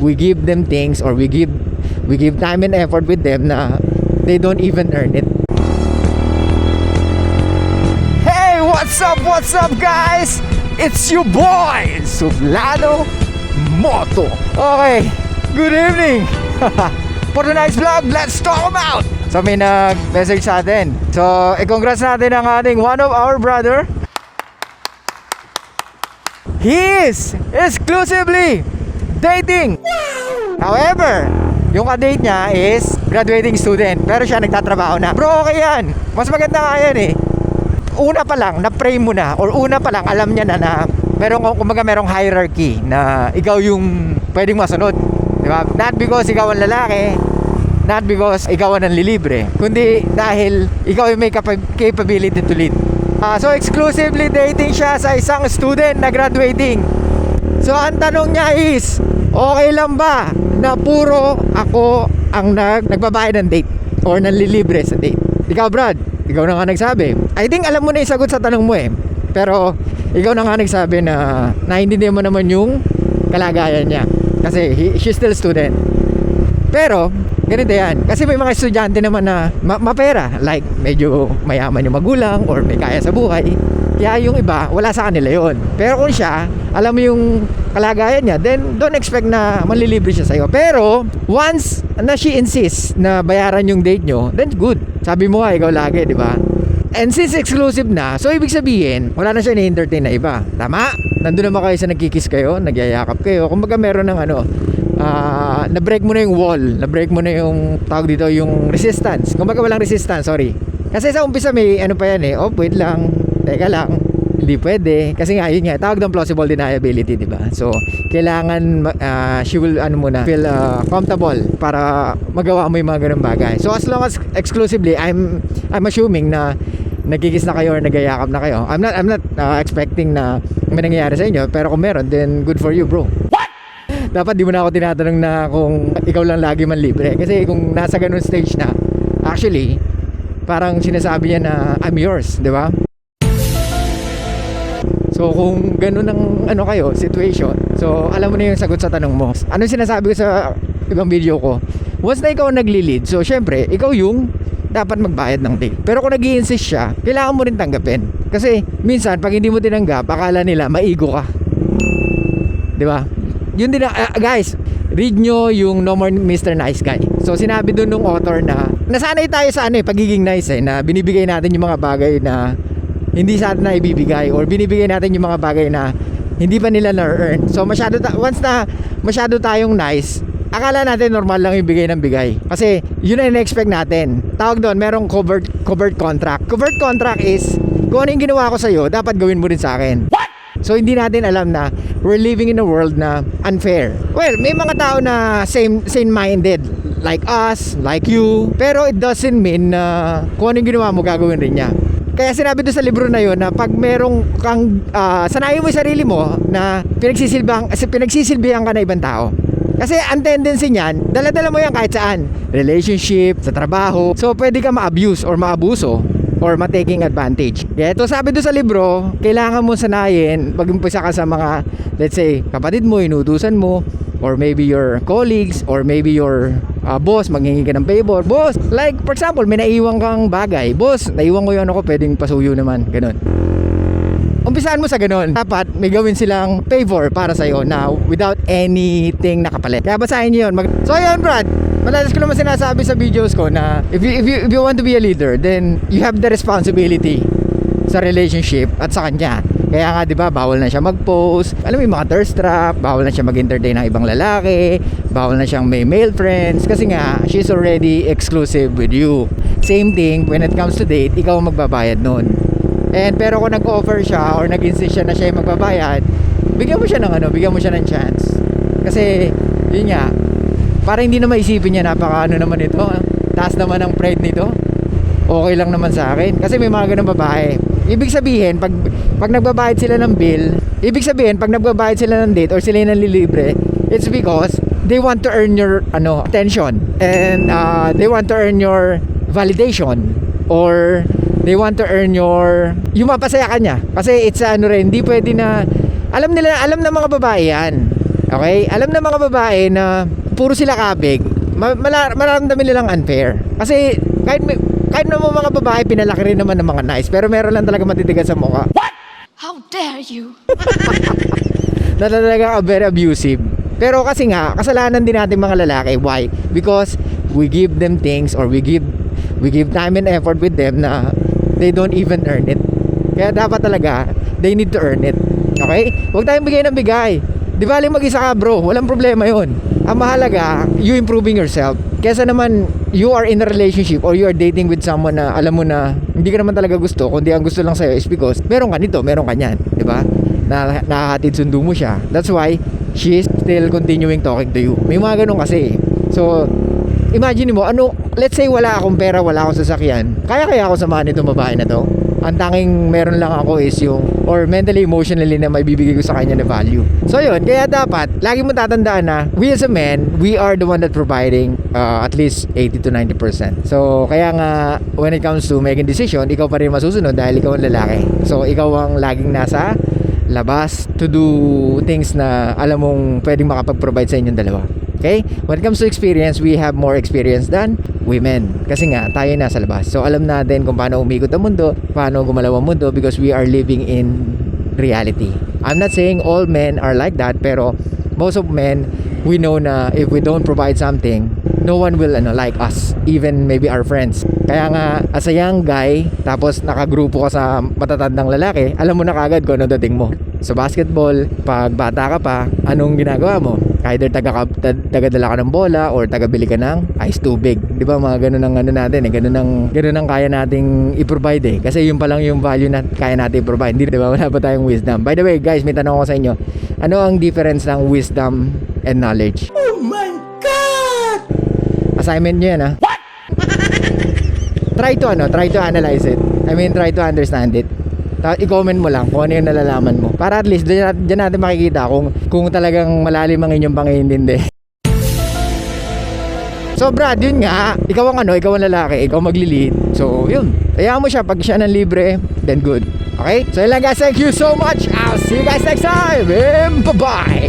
we give them things, or we give time and effort with them na they don't even earn it. Hey, what's up guys? It's your boy Sublano Moto. Okay, good evening. For tonight's vlog, let's talk about. So may nag-message sa atin. So congrats natin ang ating one of our brother. He is exclusively dating. However, yung ka-date niya is graduating student, pero siya nagtatrabaho na. Bro, okay yan. Mas maganda nga yan eh. Una pa lang, na-pray mo na, or una pa lang, alam niya na merong hierarchy na ikaw yung pwedeng masunod. Diba? Not because ikaw ang lalaki, not because ikaw ang nanlilibre, kundi dahil ikaw yung may capability to lead. So exclusively dating siya sa isang student na graduating. So ang tanong niya is, okay lang ba na puro ako ang nagbabayad ng date or nanlilibre sa date? Ikaw Brad, ikaw na nga nagsabi. I think alam mo na yung sagot sa tanong mo eh. Pero ikaw na nga nagsabi na naintindihan mo naman yung kalagayan niya. Kasi she's still student. Pero ganito yan, kasi may mga estudyante naman na mapera, like medyo mayaman yung magulang or may kaya sa buhay. Kaya yung iba, wala sa kanila yon. Pero kung siya, alam mo yung kalagayan niya, then don't expect na manlilibre siya sa'yo. Pero once na she insists na bayaran yung date nyo, then good. Sabi mo nga, ikaw lagi, di ba? And since exclusive na, so ibig sabihin, wala na siya ni-entertain na iba. Tama? Nandun naman kayo sa nagkikiss kayo, nagyayakap kayo. Kumbaga meron ng na-break mo na yung wall, na-break mo na yung tawag dito, yung resistance. Kumbaga walang resistance, sorry. Kasi sa umpisa may ano pa yan eh, oh wait lang, teka lang, hindi pwede. Kasi nga, yun nga, tawag ng plausible deniability, di ba? So, kailangan she will feel comfortable para magawa mo yung mga ganun bagay. So, as long as exclusively, I'm assuming na nagkikis na kayo or nagayakap na kayo. I'm not expecting na may nangyayari sa inyo, pero kung meron, then good for you, bro. Dapat di mo na ako tinatanong na kung ikaw lang lagi man libre. Kasi kung nasa ganun stage na, actually, parang sinasabi niya na I'm yours, di ba? So kung ganun ang kayo, situation, so alam mo na yung sagot sa tanong mo. Ano sinasabi ko sa ibang video ko? Once na ikaw nagli-lead, so syempre, ikaw yung dapat magbayad ng date. Pero kung nag-i-insist siya, kailangan mo rin tanggapin. Kasi minsan, pag hindi mo tinanggap, akala nila maigo ka. Di ba? Yun din guys, read nyo yung No More Mr. Nice Guy. So sinabi dun nung author na nasanay tayo sa pagiging nice na binibigay natin yung mga bagay na hindi sa atin na ibibigay, or binibigay natin yung mga bagay na hindi pa nila na-earn. So once na masyado tayong nice, akala natin normal lang yung bigay ng bigay. Kasi yun ang in-expect natin. Tawag doon, merong covert contract. Covert contract is, kung ano yung ginawa ko sa'yo, dapat gawin mo rin sa akin. What? So hindi natin alam na we're living in a world na unfair. Well, may mga tao na same-minded, like us, like you, pero it doesn't mean na kung ano yung ginawa mo, gagawin rin niya. Kaya sinabi doon sa libro na yun na pag merong kang sanayin mo yung sarili mo na pinagsisilbihan ka na ibang tao. Kasi ang tendency niyan, dala-dala mo yan kahit saan. Relationship, sa trabaho. So pwede ka ma-abuse or maabuso or ma-taking advantage. Kaya ito sabi doon sa libro, kailangan mo sanayin mag-umpisa ka sa mga, let's say, kapatid mo, inutusan mo, or maybe your colleagues, or maybe your boss, maghingi ka ng favor. Boss, like for example, may naiwan kang bagay. Boss, naiwan ko yun ako, pwedeng pasuyo naman. Ganun. Umpisaan mo sa ganun. Dapat may gawin silang favor para sa'yo na without anything nakapalit. Kaya basahin nyo yun. So yun Brad, madalas ko naman sinasabi sa videos ko na if you want to be a leader, then you have the responsibility sa relationship at sa kanya. Kaya nga 'di ba, bawal na siya mag-post. Alam mo yung mga thirst trap, bawal na siya mag-entertain ng ibang lalaki, bawal na siyang may male friends kasi nga she's already exclusive with you. Same thing when it comes to date, ikaw ang magbabayad noon. And pero kung nag-offer siya or nag-insist siya na siya yung magbabayad, bigyan mo siya ng chance. Kasi yun nga, para hindi na maisipin niya napaka naman ito, taas naman ang pride nito, okay lang naman sa akin. Kasi may mga ganun babae. Ibig sabihin, pag nagbabayad sila ng bill, pag nagbabayad sila ng date or sila yung nanlilibre, it's because they want to earn your attention, and they want to earn your validation, or they want to earn yung mapasaya ka niya. Kasi it's rin, hindi pwede na, alam ng mga babae yan Okay? Alam na mga babae na puro sila kabig, mararamdaman nilang unfair. Kasi kahit naman mga babae, pinalaki rin naman ng mga nice, pero meron lang talaga matitigas sa mukha. What? How dare you? Na talaga very abusive. Pero kasi nga, kasalanan din natin mga lalaki. Why? Because we give them things or we give time and effort with them na they don't even earn it. Kaya dapat talaga, they need to earn it. Okay? Huwag tayong bigay ng bigay. Di ba mag-isa ka bro? Walang problema yun. Ang mahalaga, you improving yourself. Kesa naman, you are in a relationship or you are dating with someone na alam mo na hindi ka naman talaga gusto, kundi ang gusto lang sa'yo is because meron ka nito, meron ka niyan. Di ba? Nakahatid sundo mo siya. That's why she is still continuing talking to you. May mga ganun kasi. So, imagine mo, let's say wala akong pera, wala akong sasakyan. Kaya ako samahan itong babae na to? Ang tanging meron lang ako is yung or mentally, emotionally na may bibigay ko sa kanya na value. So yun, kaya dapat lagi mo tatandaan na we as a man, we are the one that providing at least 80 to 90%. So kaya nga when it comes to making decision, ikaw pa rin masusunod dahil ikaw ang lalaki. So ikaw ang laging nasa labas to do things na alam mong pwedeng makapag-provide sa inyong dalawa. Okay? When it comes to experience, we have more experience than women. Kasi nga, tayo nasa labas. So, alam natin kung paano umikot ang mundo, paano gumalaw ang mundo because we are living in reality. I'm not saying all men are like that, pero most of men, we know na if we don't provide something, no one will like us, even maybe our friends. Kaya nga, as a young guy, tapos nakagrupo ka sa matatandang lalaki, alam mo na kagad kung ano dating mo. Sa basketball, pag bata ka pa, anong ginagawa mo? Either tagadala ka ng bola or tagabili ka ng ice tubig. Di ba mga ganun ang natin eh. Ganun ang kaya nating i-provide eh. Kasi yun pa lang yung value na kaya natin i-provide. Di ba? Wala pa tayong wisdom. By the way guys, may tanong ako sa inyo. Ano ang difference ng wisdom and knowledge? Oh my God! Assignment nyo yan ha. What? Try to analyze it. I mean, try to understand it. I-comment mo lang kung ano yung nalalaman mo. Para at least dyan natin makikita kung talagang malalim ang inyong pangintindi. So Brad, yun nga. Ikaw ang lalaki. Ikaw magli-lead. So yun. Hayaan mo siya. Pag siya ng libre, then good. Okay? So yun lang guys. Thank you so much. I'll see you guys next time. And bye-bye.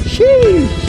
Sheesh.